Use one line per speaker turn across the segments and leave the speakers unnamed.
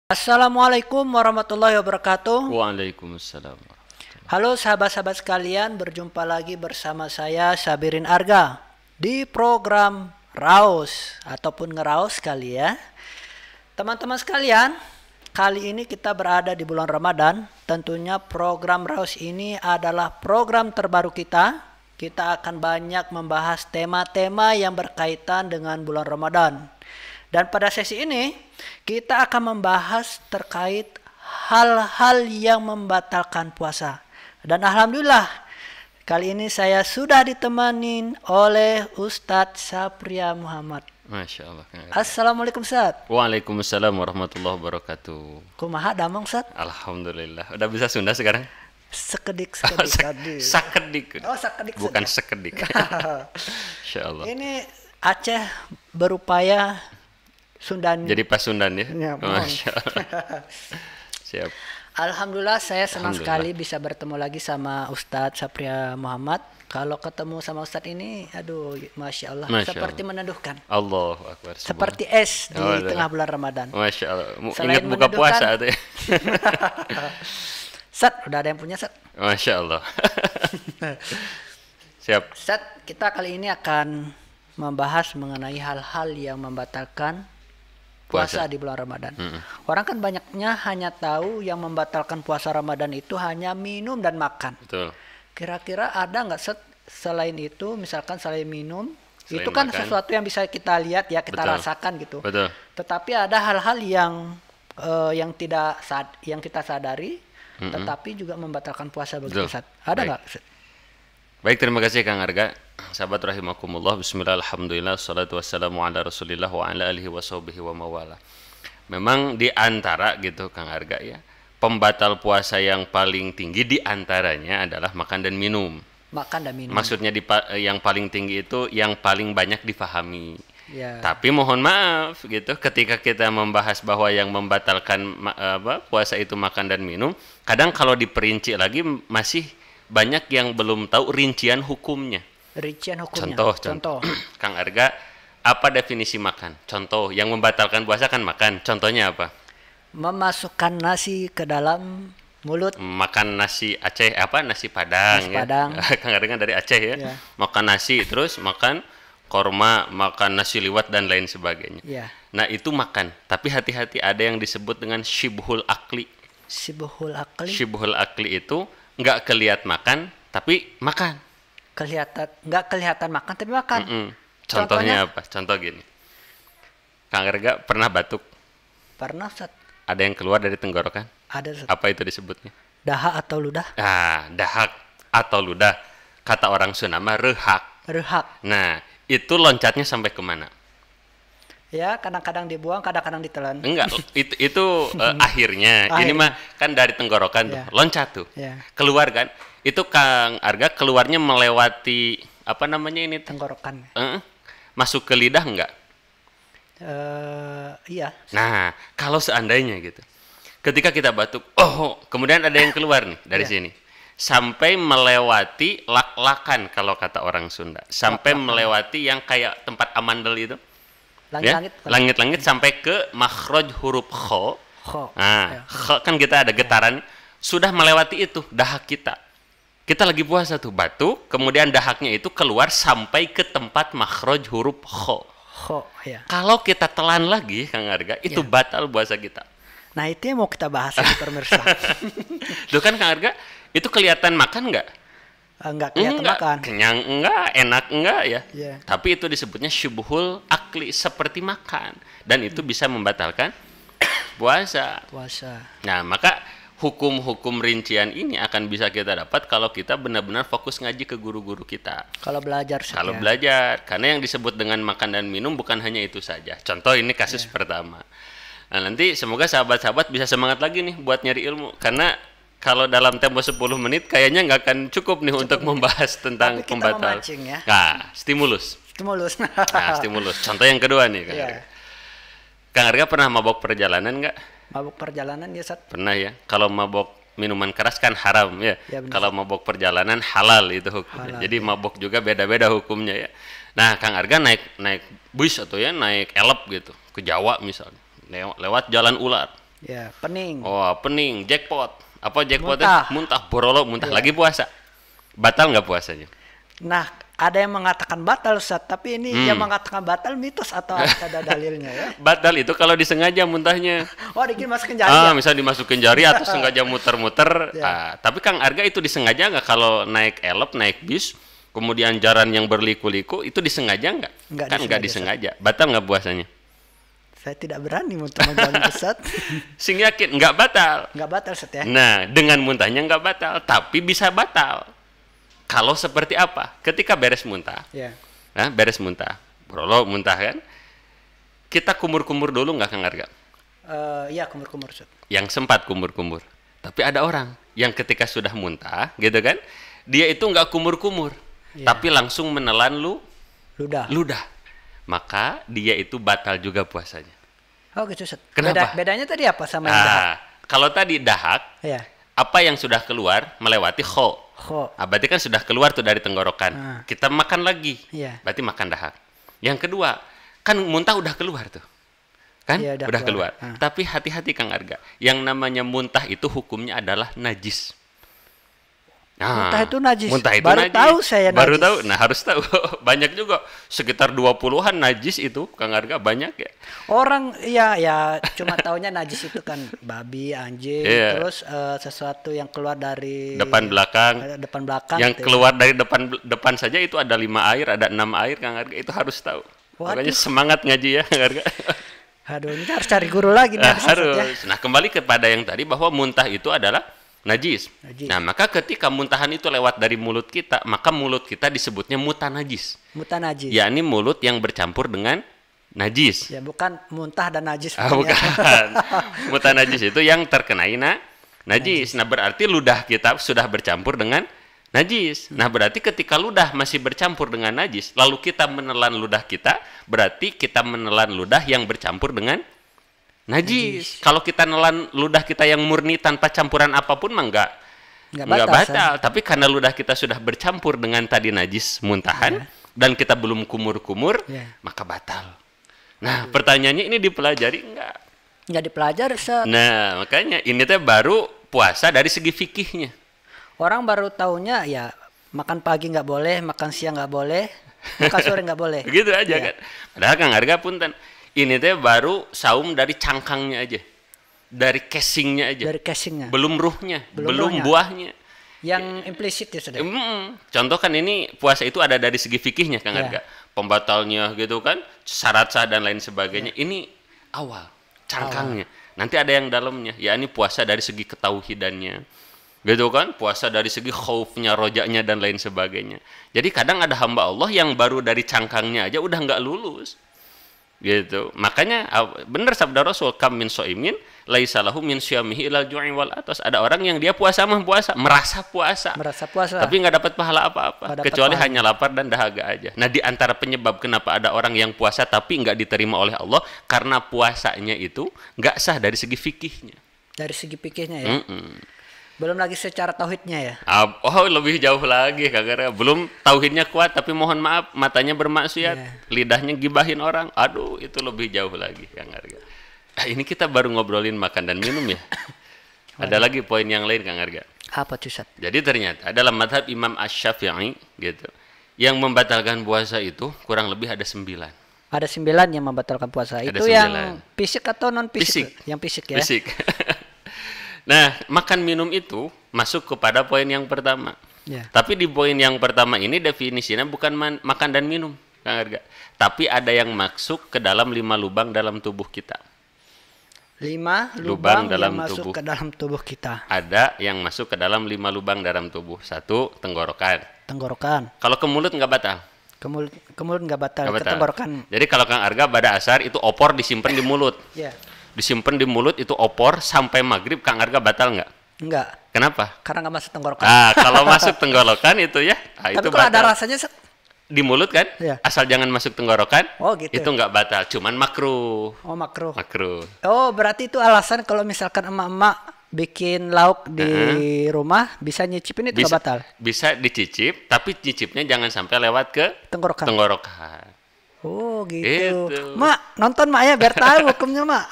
Assalamualaikum warahmatullahi wabarakatuh.
Waalaikumsalam.
Halo sahabat-sahabat sekalian, berjumpa lagi bersama saya Sabirin Arga di program Raus ataupun Ngeraus kali ya. Teman-teman sekalian, kali ini kita berada di bulan Ramadan. Tentunya program Raus ini adalah program terbaru kita. Kita akan banyak membahas tema-tema yang berkaitan dengan bulan Ramadan. Dan pada sesi ini kita akan membahas terkait hal-hal yang membatalkan puasa. Dan alhamdulillah kali ini saya sudah ditemani oleh Ustadz Sapria Muhammad.
Masya Allah.
Assalamualaikum Ustadz.
Waalaikumsalam warahmatullahi wabarakatuh.
Kumaha damang Ustadz?
Alhamdulillah. Udah bisa Sunda sekarang?
Sekedik.
Sakedik.
Oh sakedik.
Bukan sekedik. Insya Allah.
Ini Aceh berupaya Sundan.
Jadi pas Sundan ya?
Ya,
Masya Allah. Siap.
Alhamdulillah saya senang
Alhamdulillah.
sekali bisa bertemu lagi sama Ustadz Sapria Muhammad. Kalau ketemu sama Ustadz ini, aduh, Masya Allah,
Masya
seperti
Allah.
meneduhkan.
Allahu Akbar.
Seperti es di
Oh,
tengah bulan Ramadan.
Masya Allah.
Selain
Ingat buka
meneduhkan-
puasa tuh ya?
Sat, udah ada yang punya Sat.
Masya Allah. Siap.
Sat, kita kali ini akan membahas mengenai hal-hal yang membatalkan puasa di bulan Ramadan. Orang kan banyaknya hanya tahu yang membatalkan puasa Ramadan itu hanya minum dan makan.
Betul.
Kira-kira ada nggak selain itu, misalkan selain minum,
Selain
itu kan
makan.
sesuatu yang bisa kita lihat ya, kita
Betul.
rasakan gitu.
Betul.
Tetapi ada hal-hal yang yang kita sadari, tetapi juga membatalkan puasa begitu.
Betul.
Ustaz. Ada
Baik.
nggak? Ustaz?
Baik, terima kasih Kang Arga. Sahabat rahimakumullah, bismillah, alhamdulillah, salatu wassalamu ala rasulillah wa ala alihi wa sahbihi wa mawala. Memang di antara gitu Kang Arga ya, pembatal puasa yang paling tinggi di antaranya adalah makan dan minum.
Makan dan minum.
Maksudnya yang paling tinggi itu yang paling banyak difahami.
Ya.
Tapi mohon maaf gitu, ketika kita membahas bahwa yang membatalkan puasa itu makan dan minum, kadang kalau diperinci lagi masih banyak yang belum tahu rincian hukumnya.
Rincian hukumnya.
Contoh. Kang Arga, apa definisi makan? Contoh, yang membatalkan puasa kan makan. Contohnya apa?
Memasukkan nasi ke dalam mulut.
Makan nasi Aceh, nasi Padang.
Nasi
Ya.
Padang.
Kang Arga kan dari Aceh ya.
Ya.
Makan nasi, terus makan korma, makan nasi liwat dan lain sebagainya.
Ya.
Nah itu makan. Tapi hati-hati, ada yang disebut dengan syibhul akli.
Sibuhul akli.
Syibhul akli itu nggak kelihat makan, tapi makan.
Nggak kelihatan makan tapi makan.
Contohnya apa? Contoh gini. Kang Arga pernah batuk,
Pernah Ustaz?
ada yang keluar dari tenggorokan.
Ada Ustaz.
Apa itu disebutnya?
Dahak atau ludah?
Dahak atau ludah. Kata orang Sunda mah rehak.
Rehak.
Nah, itu loncatnya sampai kemana?
Ya, kadang-kadang dibuang, kadang-kadang ditelan.
Enggak, itu akhirnya. Ini mah kan dari tenggorokan tuh,
Ya.
loncat tuh.
Ya.
Keluar kan? Itu Kang Arga keluarnya melewati apa namanya ini?
Tenggorokan.
Masuk ke lidah enggak?
Iya.
Nah, kalau seandainya gitu. Ketika kita batuk, kemudian ada yang keluar nih dari
Ya.
sini. Sampai melewati lak-lakan kalau kata orang Sunda. Sampai
Lak-lakan.
melewati yang kayak tempat amandel itu.
Langit-langit.
Ya? Langit-langit sampai ke makhraj huruf kho.
Kho.
Nah,
Ya.
kho kan kita ada getaran. Sudah melewati itu dahak kita. Kita lagi puasa tuh, batuk, kemudian dahaknya itu keluar sampai ke tempat makhraj huruf kho.
Kho, ya.
Kalau kita telan lagi, Kang Arga, itu
Ya.
batal puasa kita.
Nah, itu yang mau kita bahas ini pemirsa.
Tuh kan Kang Arga, itu kelihatan makan nggak?
Enggak kelihatan
Enggak.
makan.
Kenyang enggak, enak enggak ya.
Iya.
Tapi itu disebutnya syubhul akli, seperti makan. Dan itu bisa membatalkan puasa.
Puasa.
Nah, maka hukum-hukum rincian ini akan bisa kita dapat kalau kita benar-benar fokus ngaji ke guru-guru kita.
Kalau belajar Ustaz,
Kalau
ya.
belajar, karena yang disebut dengan makan dan minum bukan hanya itu saja. Contoh ini kasus pertama. Nah, nanti semoga sahabat-sahabat bisa semangat lagi nih buat nyari ilmu. Karena kalau dalam tempo 10 menit kayaknya nggak akan cukup nih untuk membahas tentang
Tapi kita
pembatal.
memancing ya.
Nah, stimulus.
Stimulus.
Nah, stimulus. Contoh yang kedua nih, Kang
Iya.
Arga. Kang Arga pernah mabok perjalanan nggak?
Mabuk perjalanan ya, Ustaz.
Pernah ya. Kalau mabok minuman keras kan haram ya.
Ya, benar.
Kalau mabok perjalanan halal itu hukumnya.
Halal,
Jadi
ya.
mabok juga beda-beda hukumnya ya. Nah, Kang Arga naik bus atau ya naik elep gitu ke Jawa misalnya. Lewat jalan ular.
Ya, pening.
Oh, pening, jackpot. Apa
Muntah.
jackpotnya? Muntah, borolo, muntah. Lagi puasa. Batal nggak puasanya?
Nah, ada yang mengatakan batal Ustaz, tapi ini yang mengatakan batal mitos atau ada dalilnya ya?
Batal itu kalau disengaja muntahnya.
Oh, dimasukin jari ya?
Misal dimasukin jari atau sengaja muter-muter.
Ya.
Tapi Kang Arga itu disengaja nggak kalau naik elop, naik bis, kemudian jalan yang berliku-liku, itu disengaja nggak?
Nggak
Kan nggak disengaja. Batal nggak puasanya?
Saya tidak berani untuk menjawab Ustaz.
Sing yakin nggak batal.
Nggak batal Ustaz ya?
Nah, dengan muntahnya nggak batal, tapi bisa batal. Kalau seperti apa? Ketika beres muntah,
Ya.
nah, beres muntah, brolo muntah kan, kita kumur-kumur dulu nggak Kang Arga?
Iya, kumur-kumur Ustaz.
Yang sempat kumur-kumur. Tapi ada orang yang ketika sudah muntah, gitu kan, dia itu nggak kumur-kumur, tapi langsung menelan ludah. Maka dia itu batal juga puasanya.
Oh gitu Ustaz.
Kenapa?
Bedanya tadi apa sama yang dahak?
Kalau tadi dahak,
Ya.
apa yang sudah keluar melewati kho. Berarti kan sudah keluar tuh dari tenggorokan. Kita makan lagi.
Iya.
Berarti makan dahak. Yang kedua, kan muntah udah keluar tuh. Kan?
Iya,
udah keluar. Tapi hati-hati Kang Arga. Yang namanya muntah itu hukumnya adalah najis. Nah,
Muntah itu najis.
Muntah itu
Baru
najis.
tahu saya najis.
Baru tahu. Nah, harus tahu. Banyak juga. Sekitar 20-an najis itu, Kang Arga, banyak ya.
Orang ya cuma taunya najis itu kan babi, anjing,
Iya.
terus sesuatu yang keluar dari
Depan belakang.
depan belakang.
Yang
gitu ya.
keluar dari depan saja itu ada 5 air, ada 6 air, Kang Arga. Itu harus tahu.
Waduh.
Makanya semangat ngaji ya, Kang Arga.
Aduh, ini harus cari guru lagi nih habis Ustaz, ya.
Harus. Nah, kembali kepada yang tadi bahwa muntah itu adalah najis. Nah, maka ketika muntahan itu lewat dari mulut kita, maka mulut kita disebutnya mutanajis.
Mutanajis.
Yakni mulut yang bercampur dengan najis.
Ya, bukan muntah dan najis.
Bukan. Mutanajis itu yang terkenai najis. Nah, berarti ludah kita sudah bercampur dengan najis. Nah, berarti ketika ludah masih bercampur dengan najis, lalu kita menelan ludah kita, berarti kita menelan ludah yang bercampur dengan najis. Kalau kita nelan ludah kita yang murni tanpa campuran apapun mah enggak batal. Tapi karena ludah kita sudah bercampur dengan tadi najis muntahan dan kita belum kumur-kumur, maka batal. Nah, pertanyaannya ini dipelajari enggak?
Nggak dipelajari Ustaz.
Nah, makanya ini teh baru puasa dari segi fikihnya.
Orang baru taunya ya makan pagi nggak boleh, makan siang nggak boleh, makan sore nggak boleh.
Gitu aja kan. Padahal Kang Arga punten. Ini teh baru saum dari cangkangnya aja. Dari casingnya aja.
Dari casingnya.
Belum ruhnya, belum
ruhnya.
buahnya.
Yang implisit ya sudah.
Contoh kan ini puasa itu ada dari segi fikihnya Kang Arga. Pembatalnya gitu kan, syarat sah dan lain sebagainya. Ini awal, cangkangnya. Nanti ada yang dalamnya, ya ini puasa dari segi ketauhidannya. Gitu kan, puasa dari segi khaufnya, rojaknya dan lain sebagainya. Jadi kadang ada hamba Allah yang baru dari cangkangnya aja udah nggak lulus. Gitu. Makanya benar sabda Rasul, kam min soimin laisa lahu min syamihi ilal ju'i wal atas. Ada orang yang dia puasa merasa puasa tapi nggak dapat pahala apa-apa kecuali hanya lapar dan dahaga aja. Nah, di antara penyebab kenapa ada orang yang puasa tapi nggak diterima oleh Allah karena puasanya itu nggak sah dari segi fikihnya.
Dari segi fikihnya ya. Belum lagi secara tauhidnya ya.
Lebih jauh lagi kagak. Belum tauhidnya kuat tapi mohon maaf matanya bermaksiat, lidahnya gibahin orang. Aduh, itu lebih jauh lagi Kang Arga. Ini kita baru ngobrolin makan dan minum ya. Ada lagi poin yang lain Kang Arga.
Apa tuh Ustaz?
Jadi ternyata dalam mazhab Imam Asy-Syafi'i gitu, yang membatalkan puasa itu kurang lebih ada 9.
Ada 9 yang membatalkan puasa.
Ada
Itu
9.
yang fisik atau non fisik?
Fisik.
Yang fisik ya.
Fisik. Nah, makan minum itu masuk kepada poin yang pertama. Tapi di poin yang pertama ini definisinya bukan makan dan minum, Kang Arga. Tapi ada yang masuk ke dalam 5 lubang dalam tubuh kita.
5 lubang
dalam
yang masuk
tubuh.
ke dalam tubuh kita.
Ada yang masuk ke dalam 5 lubang dalam tubuh. 1, tenggorokan.
Tenggorokan.
Kalau ke mulut nggak batal.
Ke mulut nggak batal.
Nggak
Ke
batal.
tenggorokan.
Jadi kalau Kang Arga pada asar itu opor disimpan di mulut.
Ya.
Disimpan di mulut itu opor sampai maghrib, Kang Arga batal nggak?
Enggak.
Kenapa?
Karena nggak masuk tenggorokan.
Kalau masuk tenggorokan itu ya,
Tapi
itu
kalau
batal.
ada rasanya
Di mulut kan,
Iya.
asal jangan masuk tenggorokan,
Oh, gitu.
itu nggak batal, cuman makruh.
Oh, makruh.
Makruh.
Oh, berarti itu alasan kalau misalkan emak-emak bikin lauk di rumah bisa nyicipin itu nggak batal.
Bisa dicicip, tapi cicipnya jangan sampai lewat ke
Tenggorokan.
tenggorokan.
Oh gitu.
Itu.
Mak, nonton mak ya biar tahu hukumnya mak.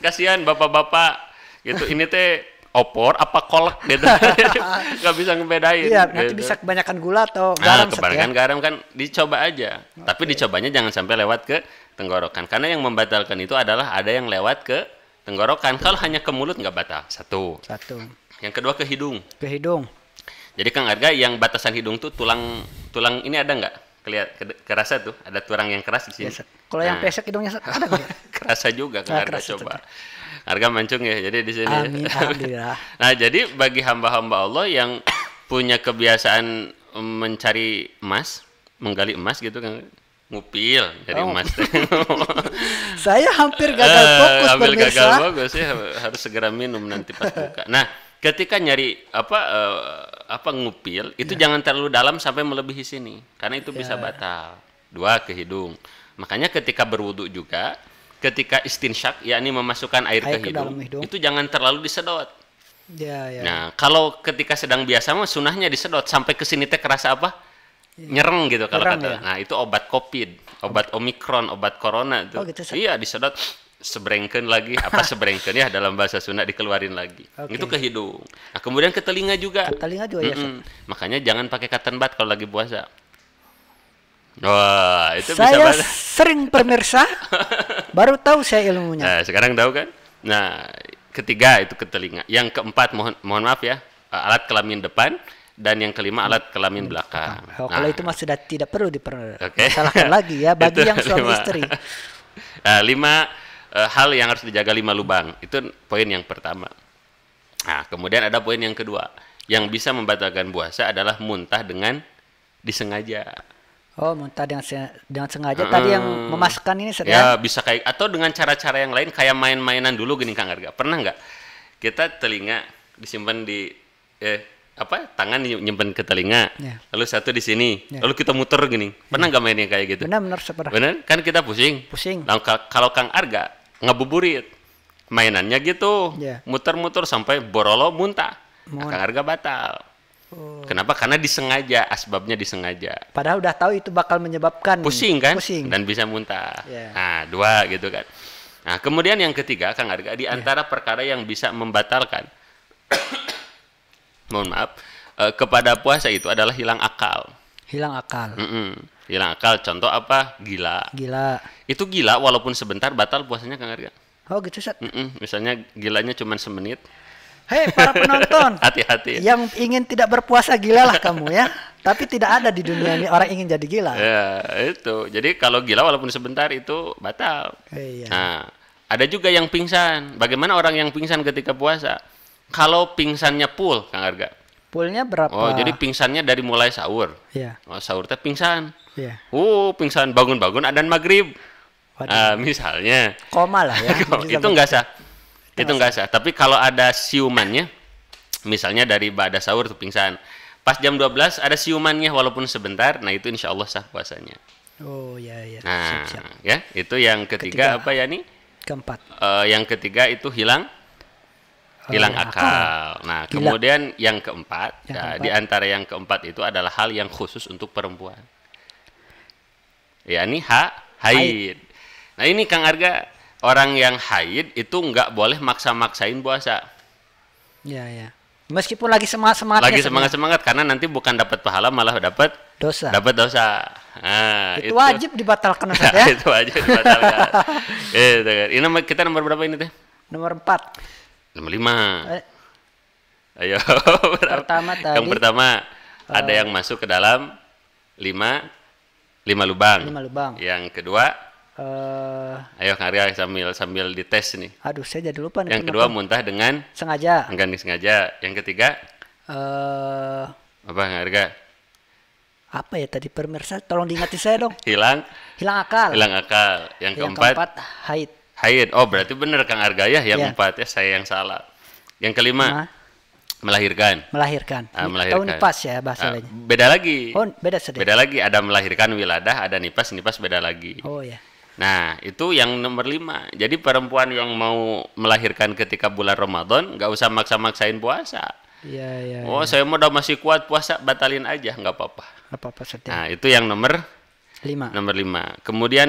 Kasihan bapak-bapak gitu. Ini teh opor apa kolak gitu. Nggak bisa ngebedain.
Iya, nanti
gitu.
bisa kebanyakan gula atau
Nah,
garam Set,
kebanyakan
ya.
garam kan dicoba aja. Tapi dicobanya jangan sampai lewat ke tenggorokan. Karena yang membatalkan itu adalah ada yang lewat ke tenggorokan. Kalau hanya ke mulut nggak batal. Satu.
Satu.
Yang kedua ke hidung.
Ke hidung.
Jadi Kang Arga yang batasan hidung tuh tulang ini ada nggak? Kerasa tuh, ada tulang yang keras di sini.
Ya, Set. Kalau yang pesek hidungnya Set, ada nggak?
Kerasa juga Kang Arga,
kerasa,
coba. Harga mancung ya, jadi di sini.
Amin, alhamdulillah.
Nah, jadi bagi hamba-hamba Allah yang punya kebiasaan mencari emas, menggali emas gitu kan, ngupil dari emas.
Saya hampir gagal fokus
Hampir
pemirsa.
gagal fokus ya, harus segera minum nanti pas buka. Nah, ketika nyari apa ngupil itu jangan terlalu dalam sampai melebihi sini, karena itu bisa batal. Dua, ke hidung. Makanya ketika berwudu juga, ketika istinsyak, yakni memasukkan air ke
dalam
hidung, itu jangan terlalu disedot.
Ya, ya.
Nah, kalau ketika sedang biasa mah sunahnya disedot sampai ke sini teh kerasa apa? Nyereng gitu kalau
Nyereng,
kata.
ya?
Nah, itu obat COVID, obat Omikron, obat corona itu.
Oh, gitu, Sat.
Iya, disedot sebrengkeun lagi, apa sebrengkeun ya dalam bahasa Sunda dikeluarin lagi.
Oke.
Itu ke hidung. Nah, kemudian ke telinga juga.
Telinga juga ya, Set.
Makanya jangan pakai cotton bud kalau lagi puasa. Wah, itu bisa
Saya
banget.
sering pemirsa, baru tahu saya ilmunya.
Nah, sekarang tahu kan? Nah, ketiga itu ke telinga. Yang keempat mohon maaf ya, alat kelamin depan, dan yang kelima alat kelamin belakang.
Oh, kalau itu mah sudah tidak perlu
Oke.
dipermasalahkan lagi ya bagi
Itu
yang suami
lima.
istri.
Nah, 5 hal yang harus dijaga, 5 lubang. Itu poin yang pertama. Nah, kemudian ada poin yang kedua. Yang bisa membatalkan puasa adalah muntah dengan disengaja.
Oh, muntah dengan sengaja tadi yang memasukkan ini Set,
Ya,
ya.
bisa kayak atau dengan cara-cara yang lain kayak main-mainan dulu gini Kang Arga. Pernah nggak? Kita telinga disimpan di tangan nyimpen ke telinga.
Ya.
Lalu satu di sini.
Ya.
Lalu kita muter gini. Pernah nggak main yang kayak gitu?
Benar seperti
Bener? Kan kita pusing.
pusing.
Nah, kalau Kang Arga ngabuburit, mainannya gitu,
Ya.
muter-muter sampai borolo muntah. Nah,
Mun-
Kang Arga batal.
Oh.
Kenapa? Karena disengaja, asbabnya disengaja.
Padahal udah tahu itu bakal menyebabkan
Pusing kan?
Pusing.
Dan bisa muntah.
Ya.
Nah, 2 gitu kan. Nah, kemudian yang ketiga, Kang Arga, di antara perkara yang bisa membatalkan, mohon maaf, kepada puasa itu adalah hilang akal.
Hilang akal.
Hilang akal, contoh apa? Gila.
Gila.
Itu gila walaupun sebentar batal puasanya Kang Arga.
Oh, gitu Set.
Misalnya gilanya cuma semenit.
Hei para penonton,
Hati-hati.
yang ingin tidak berpuasa gilalah kamu ya. Tapi tidak ada di dunia ini orang ingin jadi gila.
Ya, itu. Jadi kalau gila walaupun sebentar itu batal.
Iya.
Nah, ada juga yang pingsan. Bagaimana orang yang pingsan ketika puasa? Kalau pingsannya full, Kang Arga.
Poolnya berapa?
Oh, jadi pingsannya dari mulai sahur.
Iya.
Oh, sahur teh pingsan.
Iya.
Pingsan bangun-bangun adzan maghrib.
Waduh.
Misalnya.
Koma lah ya.
Itu enggak sah. Itu enggak sah. Tapi kalau ada siumannya, misalnya dari ba'da sahur tuh pingsan. Pas jam 12 ada siumannya walaupun sebentar, nah itu insya Allah sah puasanya.
Oh ya ya.
Nah,
Siap.
ya itu yang ketiga, apa ya nih?
Keempat.
Yang ketiga itu hilang
ya,
akal. Nah,
Gila.
kemudian yang keempat,
Yang
ya,
keempat.
di antara yang keempat itu adalah hal yang khusus untuk perempuan. Ya, ini haid. Nah, ini Kang Arga, orang yang haid itu nggak boleh maksa-maksain puasa.
Ya ya. Meskipun lagi semangat-semangat.
Lagi semangat-semangat karena nanti bukan dapat pahala malah dapat
dosa.
dosa. Nah,
Itu wajib dibatalkan Ustaz ya.
itu aja dibatalkan. Itu kan. Ini kita nomor berapa ini teh?
Nomor 4.
Nomor 5. Ayo.
Pertama tadi.
Yang pertama ada yang masuk ke dalam 5 lubang.
5 lubang.
Yang kedua,
eh
ayo Kang Arya sambil dites nih.
aduh saya jadi lupa nih.
Yang kedua muntah dengan
sengaja.
sengaja. Yang ketiga apa Kang Arya?
Apa ya tadi pemirsa? Tolong diingati saya dong.
Hilang
Hilang akal.
Yang
Yang
keempat
haid.
haid. Oh, berarti bener Kang Arga ya yang
Ya.
empat ya, saya yang salah. Yang kelima
Nah,
melahirkan.
melahirkan.
Melahirkan.
Tahun nipas ya bahasa lainnya.
Beda lagi.
Oh, beda sedikit.
Beda lagi, ada melahirkan wiladah, ada nipas beda lagi.
Oh ya.
Nah, itu yang nomor 5. Jadi perempuan yang mau melahirkan ketika bulan Ramadan nggak usah maksa-maksain puasa.
Iya, iya.
Oh, saya mau udah masih kuat puasa, batalin aja, nggak apa-apa.
Apa-apa sedih.
Nah, itu yang nomor
5.
Nomor 5. Kemudian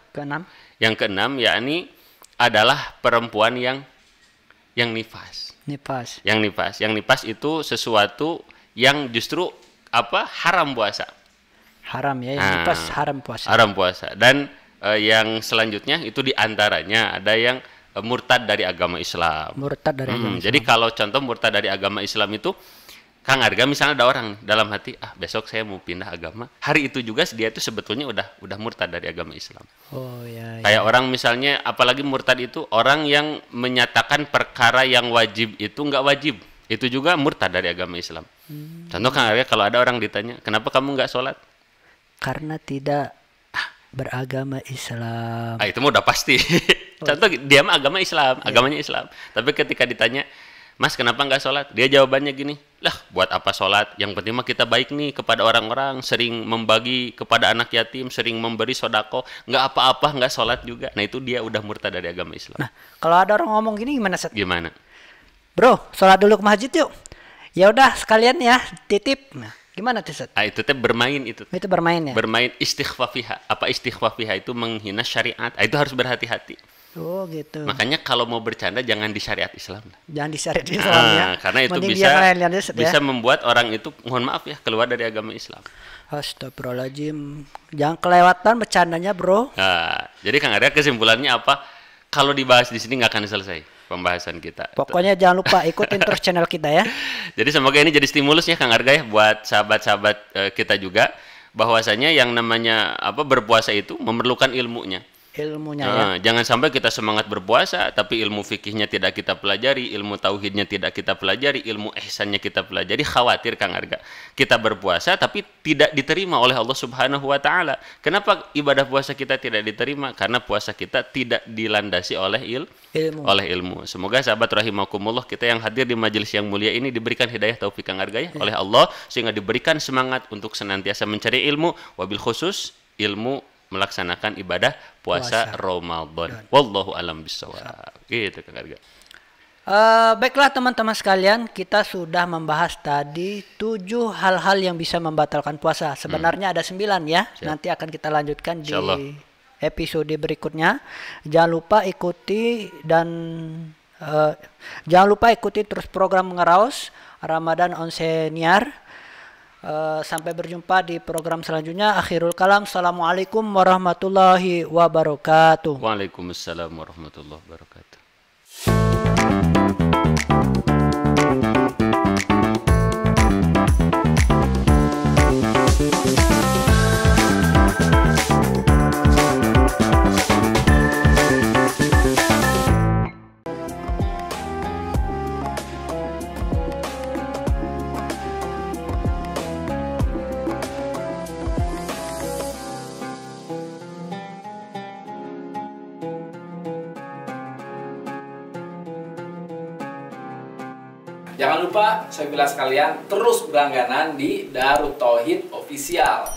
Keenam.
yang keenam yakni adalah perempuan yang nifas.
Nifas.
Yang nifas itu sesuatu yang justru haram puasa.
Haram ya, yang nifas haram puasa.
Haram puasa. Dan yang selanjutnya itu diantaranya ada yang murtad dari agama Islam.
Murtad dari agama Islam.
Jadi kalau contoh murtad dari agama Islam itu, Kang Arga misalnya ada orang dalam hati, besok saya mau pindah agama. Hari itu juga dia itu sebetulnya udah murtad dari agama Islam.
Oh ya.
Kayak orang misalnya, apalagi murtad itu orang yang menyatakan perkara yang wajib itu nggak wajib. Itu juga murtad dari agama Islam. Contoh Kang Arga kalau ada orang ditanya, kenapa kamu nggak sholat?
Karena tidak beragama Islam.
Itu mah udah pasti. Contoh dia mah agama Islam, agamanya Islam. Tapi ketika ditanya, Mas kenapa nggak sholat? Dia jawabannya gini, lah buat apa sholat? Yang penting mah kita baik nih kepada orang-orang, sering membagi kepada anak yatim, sering memberi sodako, nggak apa-apa nggak sholat juga. Nah itu dia udah murtad dari agama Islam.
Nah kalau ada orang ngomong gini gimana Set?
Gimana?
Bro, sholat dulu ke masjid yuk. Ya udah sekalian ya titip. Nah gimana tuh Set?
Itu teh bermain itu.
Itu bermain ya?
Bermain istighfafiha. Apa istighfafiha itu menghina syariat. Itu harus berhati-hati.
Oh gitu.
Makanya kalau mau bercanda jangan di syariat Islam.
Jangan di syariat Islam ya.
Karena itu
mending
bisa membuat orang itu, mohon maaf ya, keluar dari agama Islam.
Astagfirullahaladzim. Jangan kelewatan bercandanya bro.
Nah, jadi Kang Arya kesimpulannya apa? Kalau dibahas di sini nggak akan selesai pembahasan kita.
Pokoknya jangan lupa ikutin terus channel kita ya.
Jadi semoga ini jadi stimulus ya Kang Arga ya buat sahabat-sahabat kita juga, bahwasanya yang namanya berpuasa itu memerlukan ilmunya.
Ilmunya ya.
Jangan sampai kita semangat berpuasa tapi ilmu fikihnya tidak kita pelajari, ilmu tauhidnya tidak kita pelajari, ilmu ihsannya kita pelajari. Khawatir Kang Arga kita berpuasa tapi tidak diterima oleh Allah Subhanahu wa taala. Kenapa ibadah puasa kita tidak diterima? Karena puasa kita tidak dilandasi oleh ilmu. Semoga sahabat rahimakumullah kita yang hadir di majelis yang mulia ini diberikan hidayah taufik Kang Arga ya oleh Allah, sehingga diberikan semangat untuk senantiasa mencari ilmu, wabil khusus ilmu melaksanakan ibadah puasa Ramadan. Wallahu alam bissawab. Gitu Kang Arga.
Baiklah teman-teman sekalian, kita sudah membahas tadi 7 hal-hal yang bisa membatalkan puasa. Sebenarnya ada 9 ya.
Siap.
Nanti akan kita lanjutkan di
Insyaallah.
episode berikutnya. Jangan lupa ikuti jangan lupa ikuti terus program Ngeraos Ramadan on Senior. Sampai berjumpa di program selanjutnya. Akhirul kalam. Assalamualaikum warahmatullahi wabarakatuh.
Waalaikumsalam warahmatullahi wabarakatuh.
Jangan lupa, saya bilang sekalian, terus berlangganan di Darut Tauhid Official.